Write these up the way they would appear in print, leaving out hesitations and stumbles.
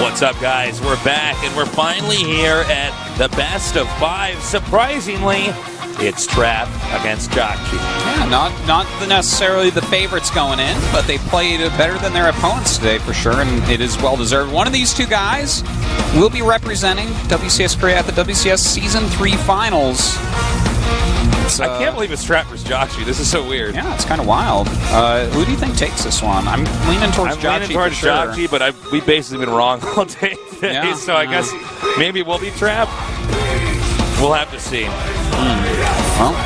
What's up, guys? We're back, and we're finally here at the best of 5. Surprisingly, it's Trap against JOGUNSHOP. Yeah, not necessarily the favorites going in, but they played better than their opponents today for sure, and it is well-deserved. One of these two guys will be representing WCS Korea at the WCS Season 3 Finals. I can't believe it's Trap versus JOGUNSHOP. This is so weird. Yeah, it's kind of wild. Who do you think takes this one? I'm leaning towards JOGUNSHOP. But we've basically been wrong all day today, yeah, so I guess maybe we'll be Trap. We'll have to see.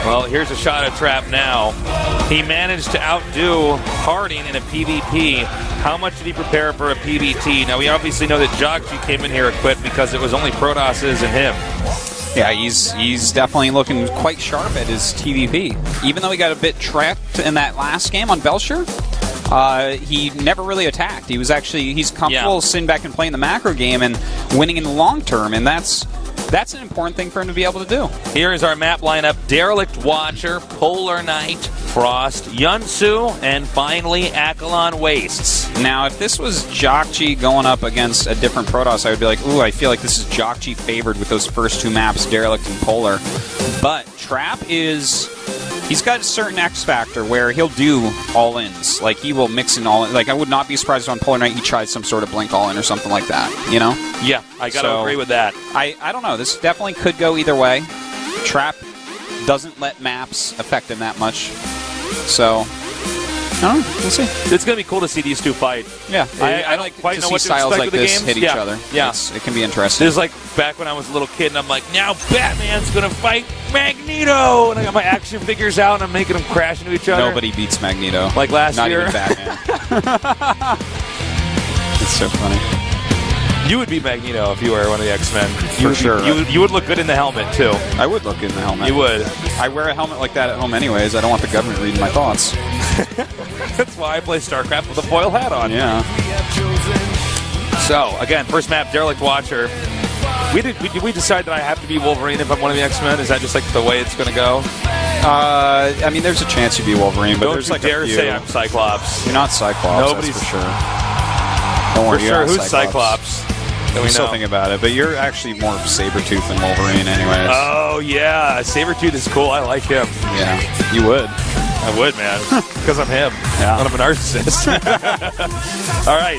Well, here's a shot at Trap now. He managed to outdo Harding in a PvP. How much did he prepare for a PvT? Now, we obviously know that JOGUNSHOP came in here equipped because it was only Protosses and him. Yeah, he's definitely looking quite sharp at his TVP. Even though he got a bit trapped in that last game on Belcher, he never really attacked. He's comfortable sitting back and playing the macro game and winning in the long term, and that's an important thing for him to be able to do. Here is our map lineup: Derelict Watcher, Polar Knight, Frost, Yunsu, and finally Akalon Wastes. Now, if this was JOGUNSHOP going up against a different Protoss, I would be like, ooh, I feel like this is JOGUNSHOP favored with those first two maps, Derelict and Polar. But Trap he's got a certain X factor where he'll do all-ins. Like, he will mix in all-in. Like, I would not be surprised if on Polar Knight he tried some sort of blink all-in or something like that, you know? Yeah, I gotta agree with that. I don't know. This definitely could go either way. Trap doesn't let maps affect him that much. So, I don't know. We'll see. It's going to be cool to see these two fight. Yeah. I don't quite know what to styles expect like with the this games. hit each other. Yeah. It can be interesting. This is like back when I was a little kid, and I'm like, now Batman's going to fight Magneto! And I got my action figures out, and I'm making them crash into each other. Nobody beats Magneto. Like last year? Not even Batman. It's so funny. You would be Magneto if you were one of the X-Men. For sure. You would look good in the helmet, too. I would look good in the helmet. You would. I wear a helmet like that at home anyways. I don't want the government reading my thoughts. That's why I play Starcraft with a foil hat on. Yeah. So, again, first map, Derelict Watcher. Did we decide that I have to be Wolverine if I'm one of the X-Men? Is that just like the way it's going to go? I mean, there's a chance you'd be Wolverine, but there's like dare a few. say I'm Cyclops. You're not Cyclops, Nobody's that's for sure. Don't worry, for sure. Who's Cyclops? I'm still thinking about it, but you're actually more Sabretooth than Wolverine anyways. Oh, yeah. Sabretooth is cool. I like him. Yeah, you would. I would, man. Because I'm him. Yeah. And I'm a narcissist. All right.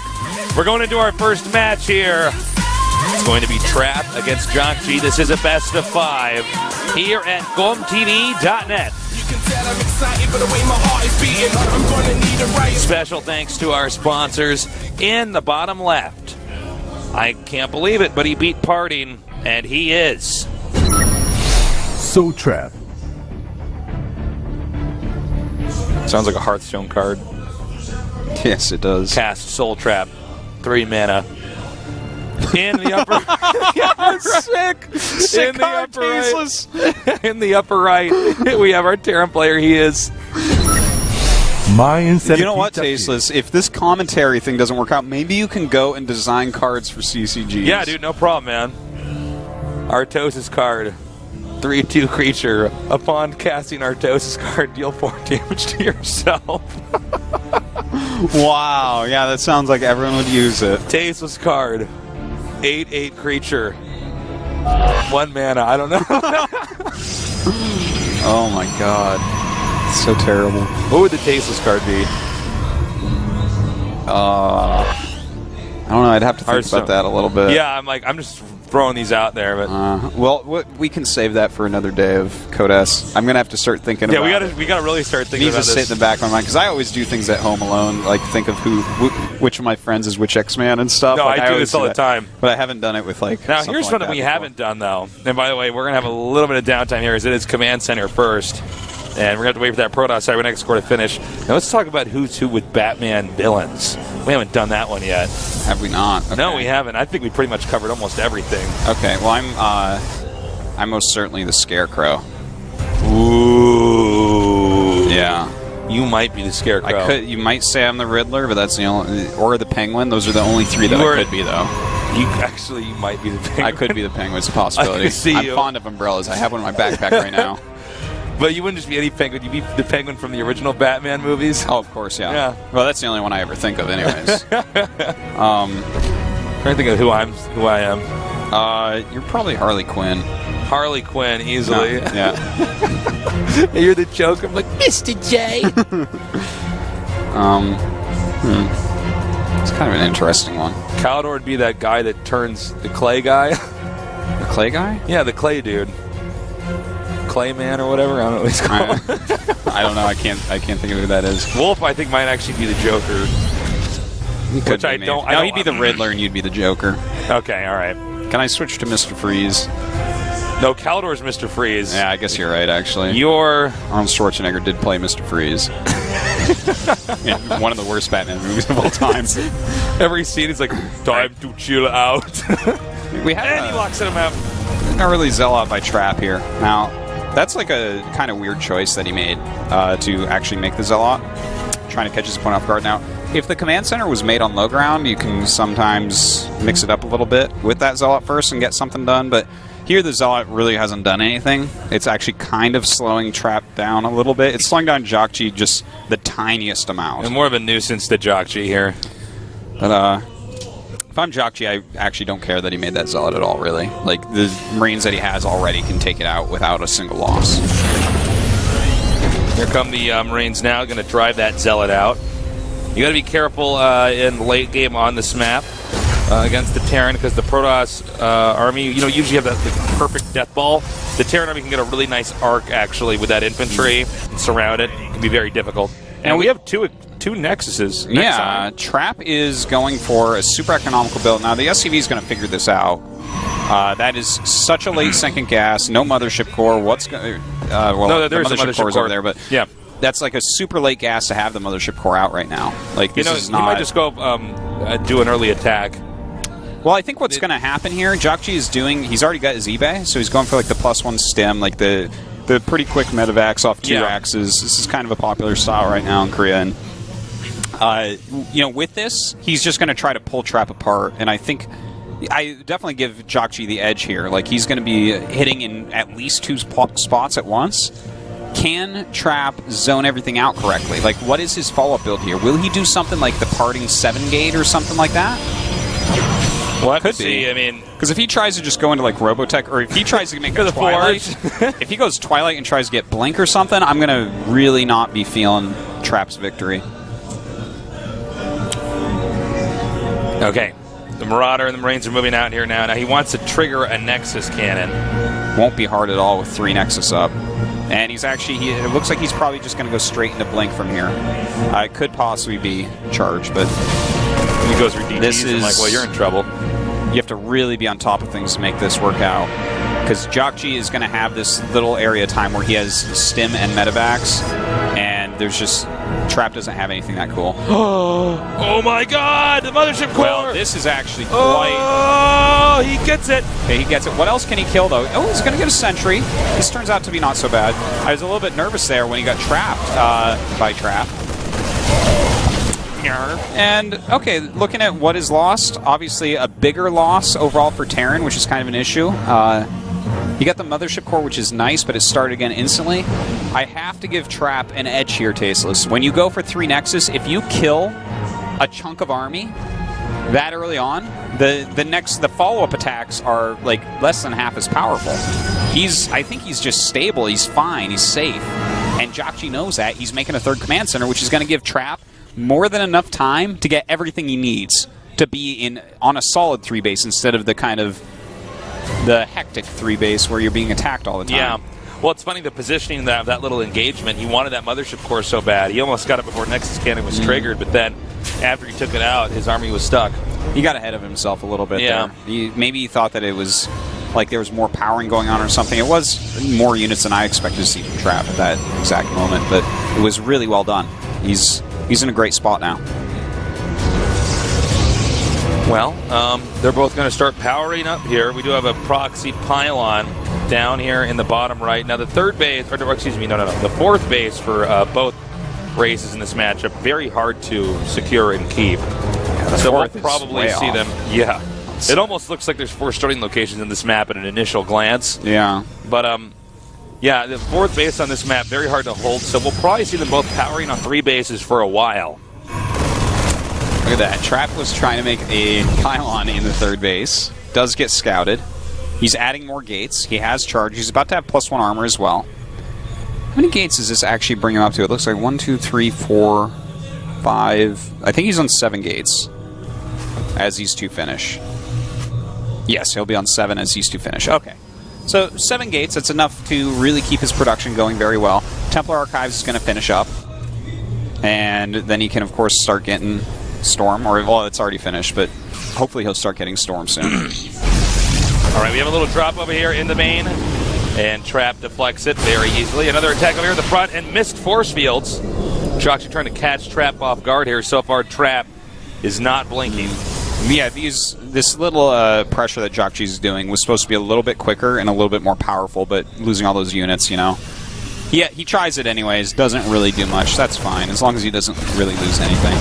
We're going into our first match here. It's going to be Trap against JOGUNSHOP. This is a best of 5 here at GOMTV.net. Special thanks to our sponsors in the bottom left. I can't believe it, but he beat Parting, and he is So Trap. Sounds like a Hearthstone card. Yes, it does. Cast Soul Trap, 3 mana. In the upper, sick. In the upper right. In the upper right, we have our Terran player. He is. You know what, Tasteless? If this commentary thing doesn't work out, maybe you can go and design cards for CCGs. Yeah, dude, no problem, man. Artosis card. 3/2 creature. Upon casting Artosis card, deal 4 damage to yourself. Wow, yeah, that sounds like everyone would use it. Tasteless card. 8/8 creature. 1 mana. I don't know. Oh my god. It's so terrible. What would the tasteless card be? I don't know. I'd have to think about that a little bit. Yeah, I'm just throwing these out there, but well, we can save that for another day of Code S. I'm gonna have to start thinking. Yeah, about we gotta really start thinking about this. Needs to sit in the back of my mind because I always do things at home alone, like think of which of my friends is which X-Man and stuff. No, like, I do this all the time, but I we haven't done it with like. Now here's something we haven't done though, and by the way, we're gonna have a little bit of downtime here, as it is Command Center first. And we're going to have to wait for that Protoss Cybernetic score to finish. Now let's talk about who's who with Batman villains. We haven't done that one yet. Have we not? Okay. No, we haven't. I think we pretty much covered almost everything. Okay, well, I'm most certainly the Scarecrow. Ooh. Yeah. You might be the Scarecrow. You might say I'm the Riddler, but that's the only... Or the Penguin. Those are the only 3 that I could be, though. You might be the Penguin. I could be the Penguin. It's a possibility. I can see you. I'm fond of umbrellas. I have one in my backpack right now. But you wouldn't just be any Penguin. You'd be the Penguin from the original Batman movies. Oh, of course, yeah. Well, that's the only one I ever think of anyways. trying to think of who I am. You're probably Harley Quinn. Harley Quinn, easily. No, yeah. You're the Joker. I'm like, Mr. J. It's kind of an interesting one. Caldor would be that guy that turns the clay guy. The clay guy? Yeah, the clay dude. Clay man or whatever. I don't know what he's called. I don't know. I can't think of who that is. Wolf, I think, might actually be the Joker. Which I don't. No, he'd be the Riddler and you'd be the Joker. Okay, all right. Can I switch to Mr. Freeze? No, Caldor's Mr. Freeze. Yeah, I guess you're right, actually. You're... Arnold Schwarzenegger did play Mr. Freeze. Yeah, one of the worst Batman movies of all time. Every scene is like, time to chill out. We had And he locks him out. not really Zealot by Trap here. Now, that's like a kind of weird choice that he made to actually make the Zealot. Trying to catch his opponent off guard. Now, if the command center was made on low ground, you can sometimes mix it up a little bit with that Zealot first and get something done, but here the Zealot really hasn't done anything. It's actually kind of slowing Trap down a little bit. It's slowing down JOGUNSHOP just the tiniest amount. And more of a nuisance to JOGUNSHOP here. But if I'm JOGUNSHOP, I actually don't care that he made that Zealot at all, really. Like, the Marines that he has already can take it out without a single loss. Here come the Marines now, going to drive that Zealot out. You got to be careful in the late game on this map against the Terran, because the Protoss army, usually have the perfect death ball. The Terran army can get a really nice arc, actually, with that infantry and surround it. It can be very difficult. And we have two Nexuses. Yeah, Trap is going for a super economical build. Now, the SCV is going to figure this out. That is such a late second gas, no mothership core. What's going? No, there's the mothership core's core over there, but yeah, that's like a super late gas to have the mothership core out right now. Like, this is not. You might just go do an early attack. Well, I think what's going to happen here, JOGUNSHOP is doing. He's already got his eBay, so he's going for like the +1 stem, like the pretty quick medevacs off 2 axes. This is kind of a popular style right now in Korea, and with this, he's just going to try to pull Trap apart, and I think. I definitely give JOGUNSHOP the edge here. Like, he's going to be hitting in at least 2 spots at once. Can Trap zone everything out correctly? Like, what is his follow-up build here? Will he do something like the parting 7-gate or something like that? Well, could be. I mean, because if he tries to just go into like Robotech, or if he tries to make a Twilight, if he goes Twilight and tries to get Blink or something, I'm going to really not be feeling Trap's victory. Okay. The Marauder and the Marines are moving out here now. Now he wants to trigger a Nexus cannon. Won't be hard at all with 3 Nexus up. And he's actually, it looks like he's probably just going to go straight into Blink from here. It could possibly be charged, but he goes for DDs, I'm like, well, you're in trouble. You have to really be on top of things to make this work out. Because JOGUNSHOP is going to have this little area of time where he has stim and medevacs, and there's just... Trap doesn't have anything that cool. Oh my god! The mothership core! Well, this is actually quite... Oh, he gets it! Okay, he gets it. What else can he kill, though? Oh, he's going to get a sentry. This turns out to be not so bad. I was a little bit nervous there when he got trapped by Trap. And, okay, looking at what is lost, obviously a bigger loss overall for Terran, which is kind of an issue. You got the mothership core, which is nice, but it started again instantly. I have to give Trap an edge here, Tasteless. When you go for 3 Nexus, if you kill a chunk of army that early on, the follow-up attacks are like less than half as powerful. I think he's just stable. He's fine. He's safe. And JOGUNSHOP knows that. He's making a 3rd command center, which is going to give Trap more than enough time to get everything he needs to be on a solid 3 base instead of the kind of the hectic 3 base where you're being attacked all the time. Yeah. Well, it's funny, the positioning of that little engagement. He wanted that mothership core so bad. He almost got it before Nexus Cannon was triggered, but then after he took it out, his army was stuck. He got ahead of himself a little bit there. Maybe he thought that it was like there was more powering going on or something. It was more units than I expected to see from Trap at that exact moment, but it was really well done. He's in a great spot now. Well, they're both going to start powering up here. We do have a proxy pylon down here in the bottom right. Now, the 3rd base, or excuse me, no, the 4th base for both races in this matchup, very hard to secure and keep. Yeah, so we'll probably see them. Yeah. It almost looks like there's 4 starting locations in this map at an initial glance. Yeah. But, yeah, the 4th base on this map, very hard to hold. So we'll probably see them both powering on 3 bases for a while. Look at that. Trap was trying to make a pylon in the third base. Does get scouted. He's adding more gates. He has charge. He's about to have +1 armor as well. How many gates does this actually bring him up to? It looks like 1, 2, 3, 4, 5. I think he's on 7 gates as these two finish. Yes, he'll be on 7 as these two finish. Okay. So 7 gates, that's enough to really keep his production going very well. Templar Archives is going to finish up. And then he can, of course, start getting Storm. Or, well, it's already finished, but hopefully he'll start getting Storm soon. All right, we have a little drop over here in the main. And Trap deflects it very easily. Another attack over here in the front and missed force fields. JOGUNSHOP trying to catch Trap off guard here. So far, Trap is not blinking. Yeah, this little pressure that JOGUNSHOP is doing was supposed to be a little bit quicker and a little bit more powerful, but losing all those units, you know. Yeah, he tries it anyways, doesn't really do much. That's fine, as long as he doesn't really lose anything.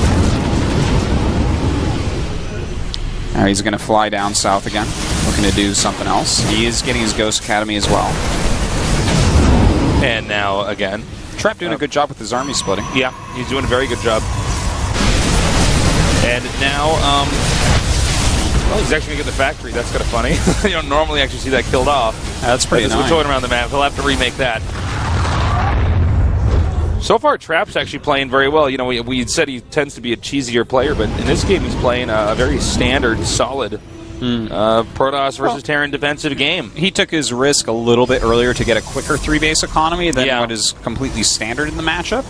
Now he's going to fly down south again, looking to do something else. He is getting his Ghost Academy as well. And now, again, Trap doing a good job with his army splitting. Yeah, he's doing a very good job. And now, well, he's actually going to get the factory. That's kind of funny. You don't normally actually see that killed off. That's pretty annoying. Going around the map. He'll have to remake that. So far, Trap's actually playing very well. You know, we said he tends to be a cheesier player, but in this game he's playing a very standard, solid Protoss versus Terran defensive game. He took his risk a little bit earlier to get a quicker 3-base economy than what is completely standard in the matchup.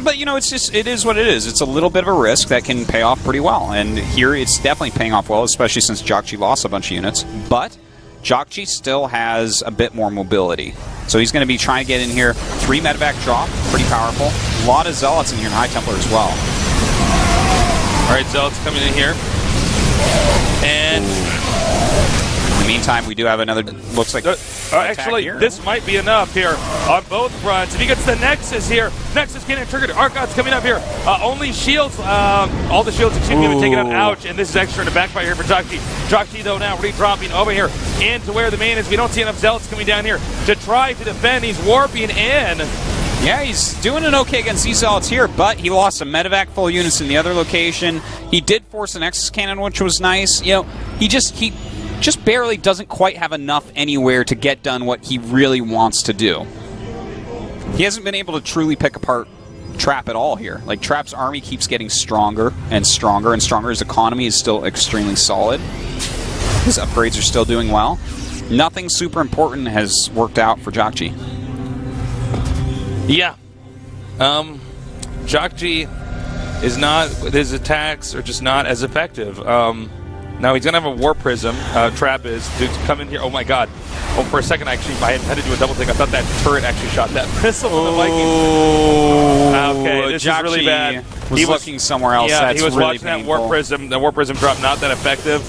But, you know, it is what it is. It's a little bit of a risk that can pay off pretty well. And here it's definitely paying off well, especially since JOGUNSHOP lost a bunch of units. But JOGUNSHOP still has a bit more mobility. So he's going to be trying to get in here. 3 medevac drop, pretty powerful. A lot of Zealots in here and High Templar as well. All right, Zealots coming in here. And in the meantime, we do have another, looks like actually, here. This might be enough here on both fronts. If he gets the Nexus here, Nexus cannon triggered. Archon's coming up here. Only shields, all the shields, excuse me, have been taken out. Ouch, and this is extra to backfire here for JOGUNSHOP. JOGUNSHOP, though, now redropping over here into where the main is. We don't see enough Zealots coming down here to try to defend. He's warping in. Yeah, he's doing an okay against these Zealots here, but he lost some medevac full units in the other location. He did force an Nexus cannon, which was nice. You know, he just barely doesn't quite have enough anywhere to get done what he really wants to do. He hasn't been able to truly pick apart Trap at all here. Like, Trap's army keeps getting stronger and stronger and stronger. His economy is still extremely solid. His upgrades are still doing well. Nothing super important has worked out for JOGUNSHOP. Yeah. JOGUNSHOP is not, his attacks are just not as effective. Now he's going to have a War Prism, Trap is, to come in here. Oh my god. Oh, for a second, actually, I had to do a double take. I thought that turret actually shot that missile from the Vikings. Okay, this is really bad. He was looking somewhere else. Yeah, That's he was really watching painful. that War Prism. The War Prism drop not that effective.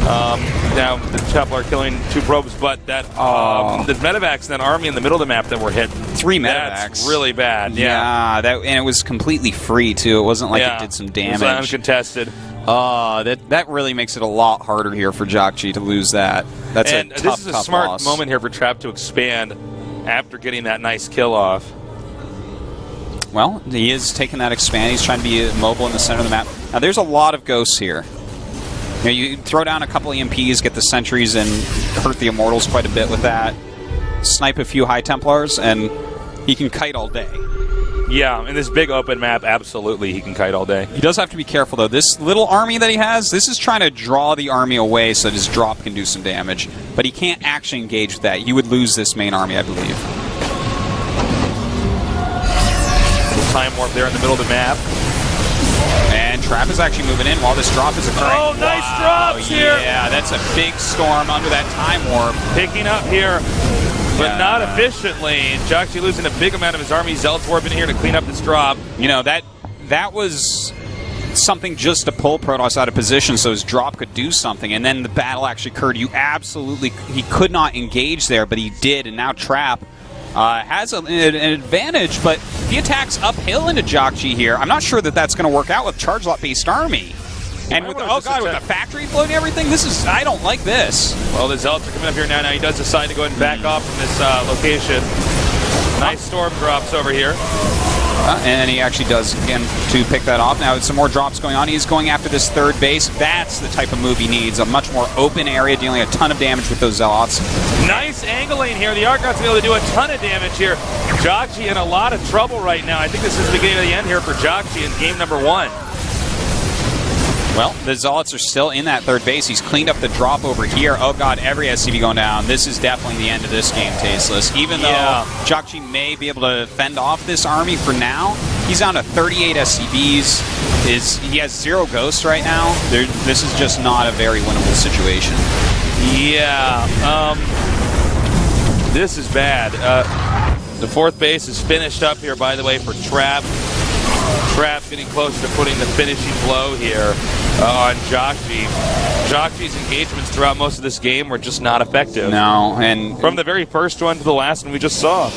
Now the Templar are killing 2 probes, but that the medevacs in that army in the middle of the map that were hit. 3 medevacs. That's really bad. Yeah, and it was completely free too. It wasn't like it did some damage. It was uncontested. That really makes it a lot harder here for JOGUNSHOP to lose that. That's a tough, this is a tough smart loss. moment here for Trap to expand after getting that nice kill off. Well, he is taking that expand. He's trying to be mobile in the center of the map. Now, there's a lot of ghosts here. You know, you throw down a couple EMPs, get the sentries, and hurt the Immortals quite a bit with that. Snipe a few High Templars, and he can kite all day. Yeah, in this big open map, absolutely, he can kite all day. He does have to be careful, though. This little army that he has, this is trying to draw the army away so that his drop can do some damage. But he can't actually engage with that. He would lose this main army, I believe. Time warp there in the middle of the map. And Trap is actually moving in while this drop is occurring. Oh, nice drops here! Yeah, that's a big storm under that time warp. Picking up here, but not efficiently. JOGUNSHOP losing a big amount of his army. Zealots warping in here to clean up this drop. You know, that was something just to pull Protoss out of position so his drop could do something, and then the battle actually occurred. He could not engage there, but he did, and now Trap has an advantage, but he attacks uphill into JOGUNSHOP here. I'm not sure that that's going to work out with Charge Lot-based army. And with with the factory floating everything, I don't like this. Well, the Zealots are coming up here now. Now he does decide to go ahead and back off from this location. Nice storm drops over here. And he actually does again to pick that off. Now, some more drops going on. He's going after this third base. That's the type of move he needs. A much more open area, dealing a ton of damage with those Zealots. Nice angling here. The Argonauts are able to do a ton of damage here. JOGUNSHOP in a lot of trouble right now. I think this is the beginning of the end here for JOGUNSHOP in game number 1. Well, the Zealots are still in that third base. He's cleaned up the drop over here. Oh, God, every SCV going down. This is definitely the end of this game, Tasteless. Even though JOGUNSHOP may be able to fend off this army for now, he's down to 38 SCVs. He has 0 ghosts right now. This is just not a very winnable situation. Yeah. This is bad. The 4th base is finished up here, by the way, for Trap. Trap getting closer to putting the finishing blow here on JOGUNSHOP. JOGUNSHOP's engagements throughout most of this game were just not effective. No, and from the very first one to the last one we just saw.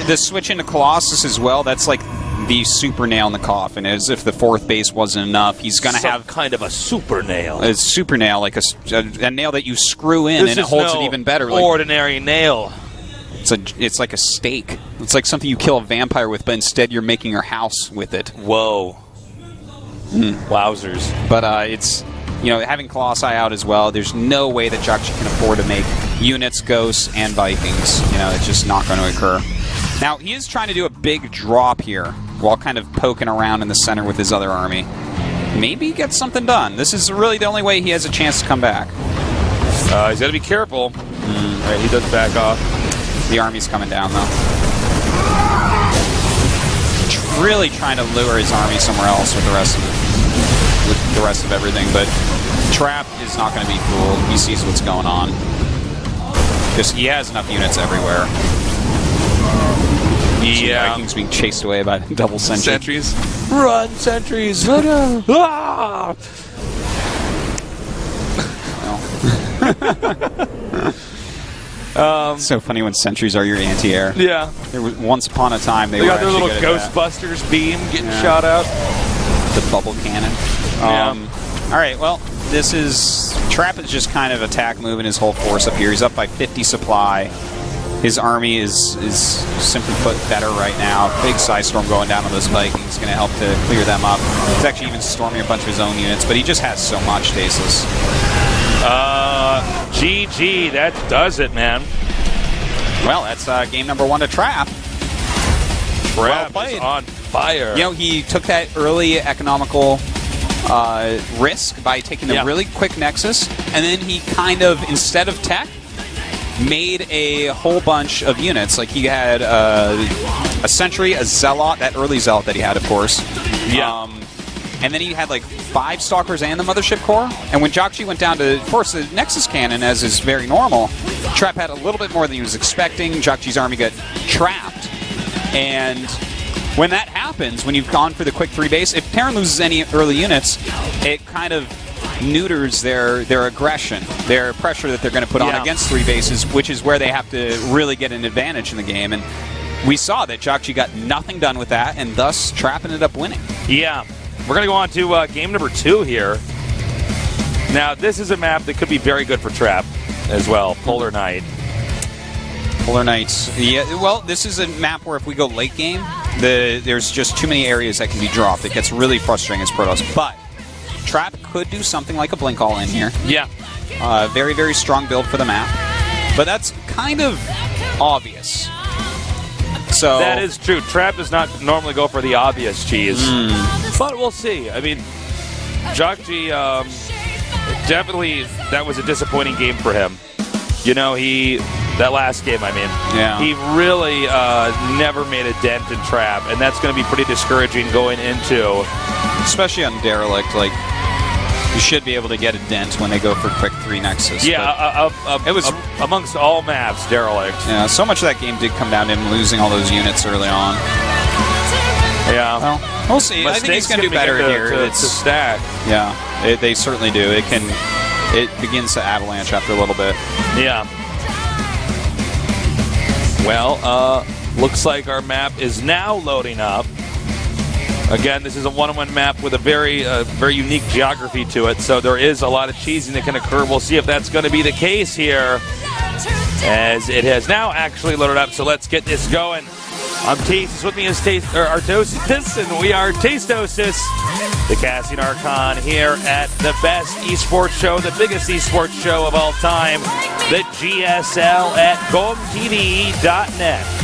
The switch into Colossus as well, that's like the super nail in the coffin. As if the 4th base wasn't enough, he's going to have kind of a super nail. A super nail, like a nail that you screw in and it holds it even better. Like ordinary nail. It's like a stake. It's like something you kill a vampire with, but instead you're making your house with it. Whoa. Wowzers. But it's, having Colossi out as well, there's no way that JOGUNSHOP can afford to make units, ghosts, and Vikings. It's just not going to occur. Now, he is trying to do a big drop here while kind of poking around in the center with his other army. Maybe get something done. This is really the only way he has a chance to come back. He's got to be careful. All right, he does back off. The army's coming down, though. Really trying to lure his army somewhere else with the rest of everything, but Trap is not going to be fooled. He sees what's going on. Just he has enough units everywhere. Yeah. Vikings being chased away by double sentries. Run, sentries! Ah! So funny when sentries are your anti-air. Yeah. There was, once upon a time they were got their little Ghostbusters beam getting shot out. The bubble cannon. All right, well, this is... Trap is just kind of attack moving his whole force up here. He's up by 50 supply. His army is simply put better right now. Big Psy Storm going down on those Vikings, going to help to clear them up. He's actually even storming a bunch of his own units, but he just has so much, Tasteless. GG, that does it, man. Well, that's game number 1 to Trap. Trap is on fire. He took that early economical risk by taking a really quick Nexus, and then he kind of, instead of tech, made a whole bunch of units. Like he had a Sentry, a Zealot, that early Zealot that he had, of course. Yeah. And then he had like 5 Stalkers and the Mothership Core. And when JOGUNSHOP went down to force the Nexus Cannon, as is very normal, Trap had a little bit more than he was expecting. JOGUNSHOP's army got trapped. And when that happens, when you've gone for the quick 3 base, if Terran loses any early units, it kind of neuters their aggression, their pressure that they're going to put on against 3 bases, which is where they have to really get an advantage in the game. And we saw that JOGUNSHOP got nothing done with that, and thus Trap ended up winning. Yeah. We're going to go on to game number 2 here. Now, this is a map that could be very good for Trap as well, Polar Night. Polar Knights. Yeah, well, this is a map where if we go late game, there's just too many areas that can be dropped. It gets really frustrating as Protoss. But Trap could do something like a Blink All in here. Yeah. Very, very strong build for the map. But that's kind of obvious. So that is true. Trap does not normally go for the obvious cheese. But we'll see. I mean, JOGUNSHOP, definitely, that was a disappointing game for him. That last game, he really never made a dent in Trap, and that's going to be pretty discouraging going into... Especially on Derelict, like, you should be able to get a dent when they go for quick 3 Nexus. Yeah, it was amongst all maps, Derelict. Yeah, so much of that game did come down to him losing all those units early on. Yeah. Well, we'll see. I think he's going to do better here. To stack. Yeah, they certainly do. It begins to avalanche after a little bit. Yeah. Well, looks like our map is now loading up. Again, this is a one-on-one map with a very unique geography to it, so there is a lot of cheesing that can occur. We'll see if that's going to be the case here, as it has now actually loaded up, so let's get this going. I'm Tasis. With me is Artosis, and we are Tastosis, the Cassian Archon here at the best esports show, the biggest esports show of all time, the GSL at GOMTV.net.